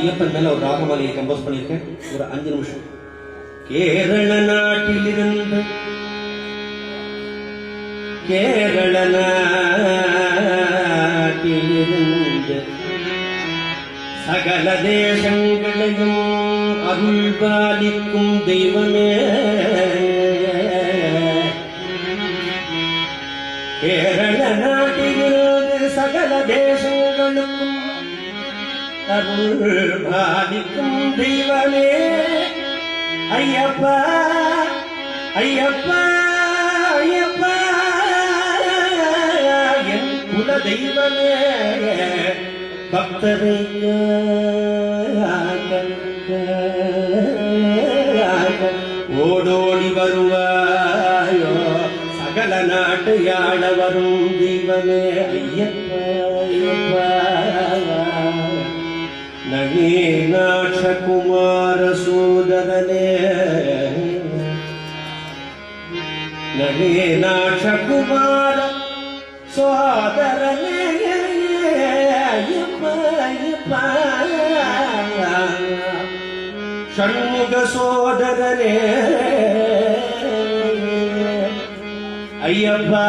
ஐயப்பன் மேல ஒரு ராகமாலையை கம்போஸ் பண்ணியிருக்கேன். ஒரு 5 நிமிஷம். கேரள நாட்டிலிருந்து சகல தேசங்களையும் அருள்பாலிக்கும் தெய்வமே, கேரள நாட்டிலிருந்து சகல தேசங்களுக்கும் அருள்பாலிக்கும் தெய்வமே, ஐயப்பா ஐயப்பா ஐயப்பா என் குல தெய்வமே, பக்தரை ஓடோடி வருவாயோ, சகல நாட்டு யாழ வரும் தெய்வமே, ஐயப்பா ஐயப்பா நவீனாட்ச குமார சோதரனே, நவீனாட்ச குமார சோதரனே, ஷண்முக சோதரனே, ஐயப்பா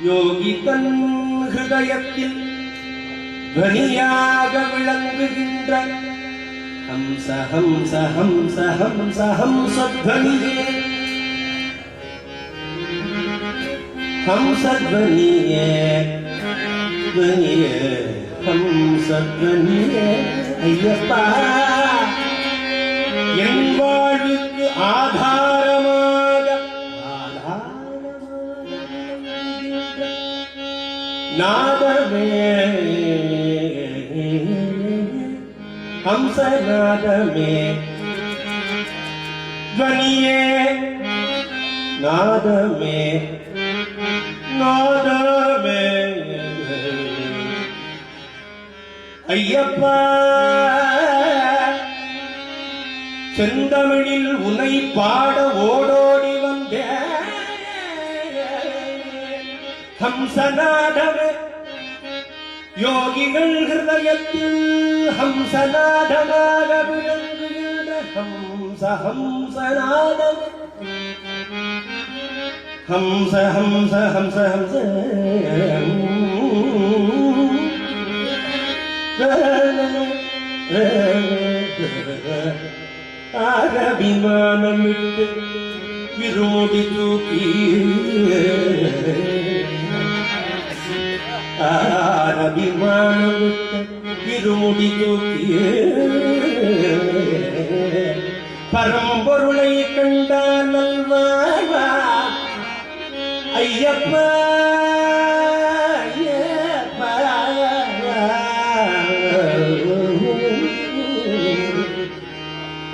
யோகி தன் ஹிருதயத்தில் துவனியாக விளங்குகின்ற ஹம்ச ஹம்ச ஹம்ச ஹம்ச ஹம்ச துவனியே, ஹம்ச துவனியே துவனியே ஹம்ச துவனியே, ஐயப்பா என் வாழ்வுக்கு ஆதாரமாக நாதமே, ஹம்சநாதமே துவனியே, நாதமே நாதமே, ஐயப்பா செந்தமிழில் உன்னை பாட ஓடோடி வந்தேன், ஹம்சநாதமே யோகிகள் ஹிருதயத்தில் ஹம்சநாதமாக விளங்குகின்ற ஹம்ச ஹம்சநாதமே, ஹம்ச ஹம்ச ஹம்ச ஹம்ச ஆரபிமானம் விட்டு விரோடி தூக்கி, ஆரபிமானம் விட்டு விரோடி தூக்கி பரம்பொருளை கண்டால் நல்வாழ்வா, ஐயப்பா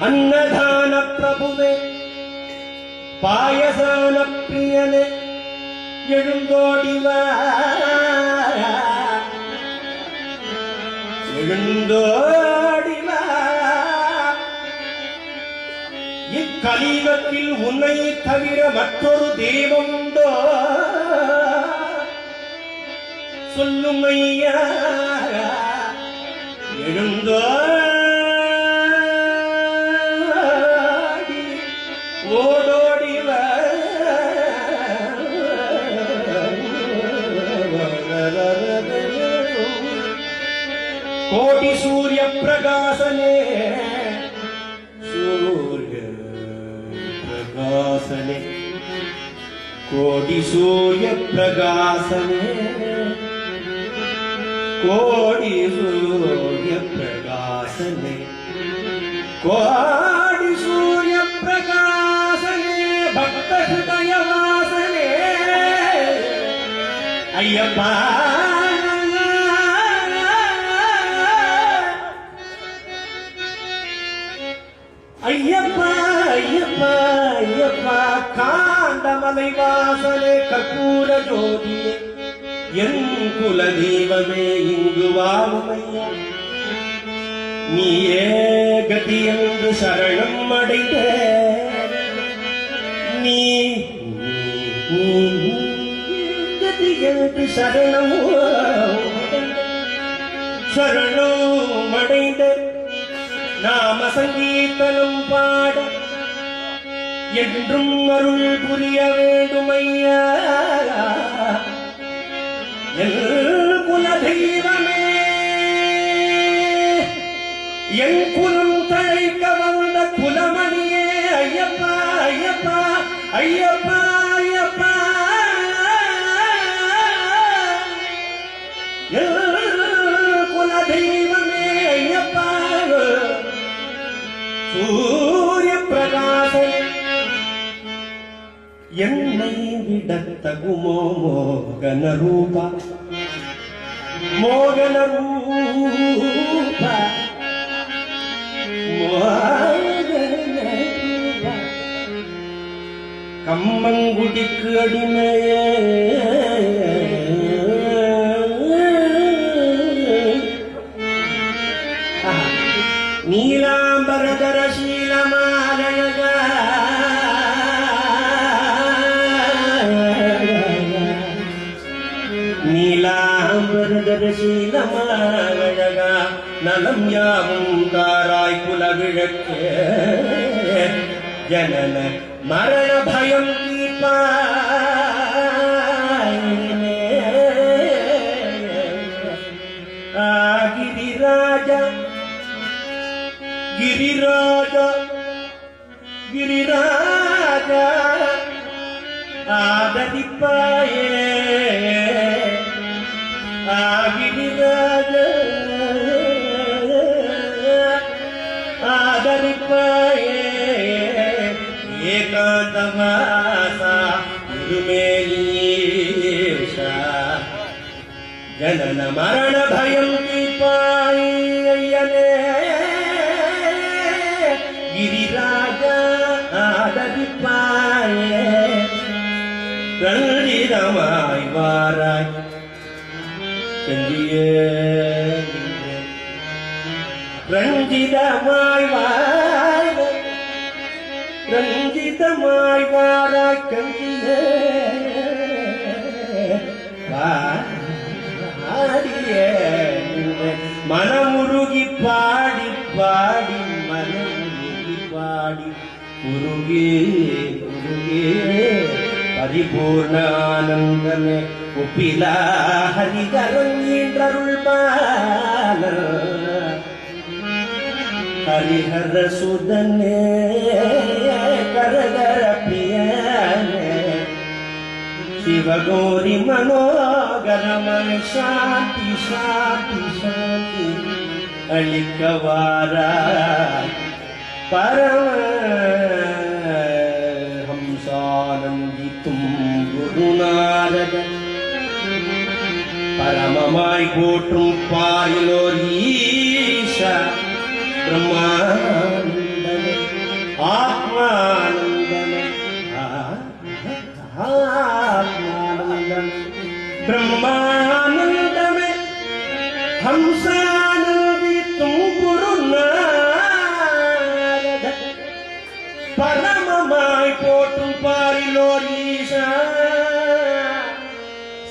अन्नदान प्रभुवे पायसान प्रियने எழுந்தோடிவா எழுந்தோடிவா, இக்கலியுகத்தில் உன்னை தவிர மற்றொரு தெய்வம் உண்டோ சொல்லும் ஐயா, எழுந்தோ कोटि सूर्य प्रकाशने, सूर्य प्रकाशने, कोटि सूर्य प्रकाशने, कोटि सूर्य प्रकाशने, कोटि सूर्य प्रकाशने, भक्त हृदय वासने, अय्यप्पा ஐயப்பா ஐயப்பா ஐயப்பா காண்டமலை வாசலே கற்பூர ஜோதியே, என் குல தெய்வமே இங்கு வாழும் ஐயா, நீயே கதி என்று சரணம் அடைந்த நீ கதி என்று சரணம் சரணம் அடைந்த நாம சங்கீர்த்தனம் பாட என்றும் அருள் புரிய வேண்டுமையா என் குலதெய்வமே என் குலம் தழைக்க வந்த குலமணியே ஐயப்பா ஐயப்பா ஐயப்பா ஐயப்பா குலதெய்வமே ஐயப்பா சூரிய பிரகாசம் என்னை விடத்தகுமோ மோகன ரூப மோகன ரூப கம்மங்குடிக்கு அடிமையே நீலாம்பரதர சீலமாலழக நீலாம்பரதர சீலமாலழக நலம் யாவும் தாராய் குலவிழக்கே ஜனன மரண பயம் கிரிராஜ கிரிராஜ கிரிராஜ ஆதரிப்பாயே கிரிராஜ ஆதரிப்பாயே ஏகாந்தவாசா குருமேலீஷா ஜனன மரண பயம் தீர்ப்பாய் ஐயனே கிரிராஜ ஆதரிப்பாயே ரஞ்சிதமாய் வாராய் செந்தியே ரஞ்சிதமாய் வாராய் ரஞ்சிதமாய் வாராய் கந்தியே மனமுருகி பாடி பாடி மனமுருகி பாடி குருகே குருகே பரிபூர்ண ஆனந்தமே ஒப்பிலா ஹரிகரங்கீன்றருள் பால ஹரிஹர சுதனே கரகர பிரியனே சிவகோரி மனோகரமன் சாந்தி சாந்தி சாந்தி அளிக்கவாராய் பரம ஹம்சானந்தித்தும் குருநாரத பரமமாய் போற்றும் பாயிலோர் ஈஷா பிரம்மானந்தமே ஆத்மானந்தமே ஆத்மானந்தம் பிரம்மானந்தமே ஹம்சானந்தித்தும் குருநாரத பரமமாய் போற்றும் பாரிலோர் ஈஷா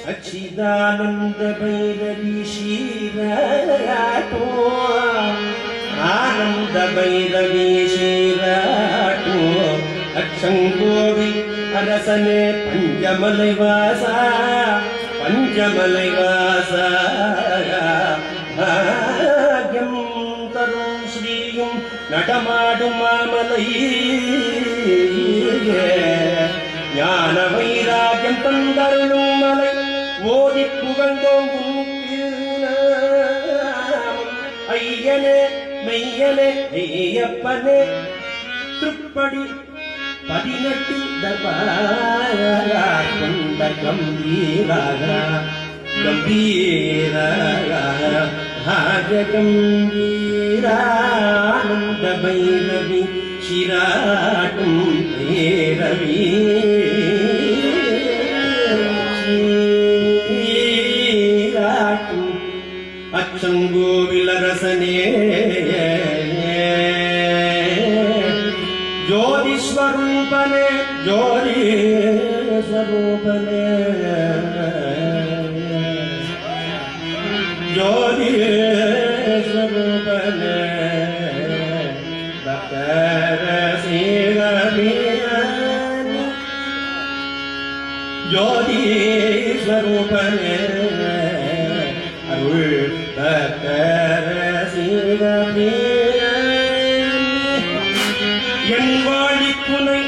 சச்சிதானந்த பைரவி ஸ்ரீராட்டோ ஆனந்த பைரவி ஸ்ரீராட்டோ அச்சங்கோவி அரசனே பஞ்சமலை வாசா பஞ்சமலை வாசா பாக்யம் தரும் ஸ்ரீயும் நடமாடும் மாமலை ஞான வைராகியம் தந்தருளும் மலை ஓதி புகழ்ந்தோம் ஐயனே மெய்யனே ஐயப்பனே திருப்படி 18 தபாந்த கம்பீராக ராஜ கம்பீரானந்த பைரவி சிராட்டும் பேரவி சிராட்டும் அச்சங்கோவிலரசனே ஜோதி ஸ்வரூபனே ஜோதி ஸ்வரூபனே ஜோதி ரூபனே அருள் பக்தர சிவமே என் வாழி புனை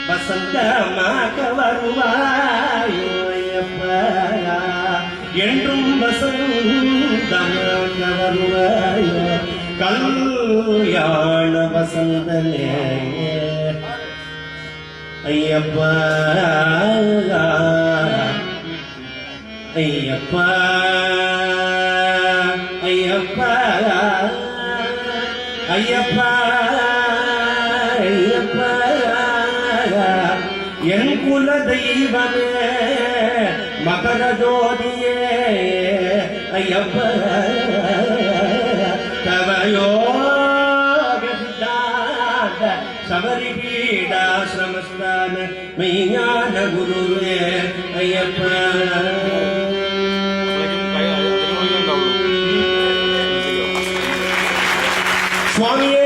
வசந்தமாக வருவாயோ ஐயப்பா என்றும் வசந்தமாக வருவாயோ கல்யாண வசந்தனே ஐயப்பா ஐயப்பா ஐயப்பா ஐயப்பா ஐயப்பா என் குல தெய்வமே மகர ஜோதியே ஐயப்பா தவயோக சித்தாந்த சபரி பீடாசிரமஸ்தான மெய்ஞான குருவே ஐயப்பா சுவாமியே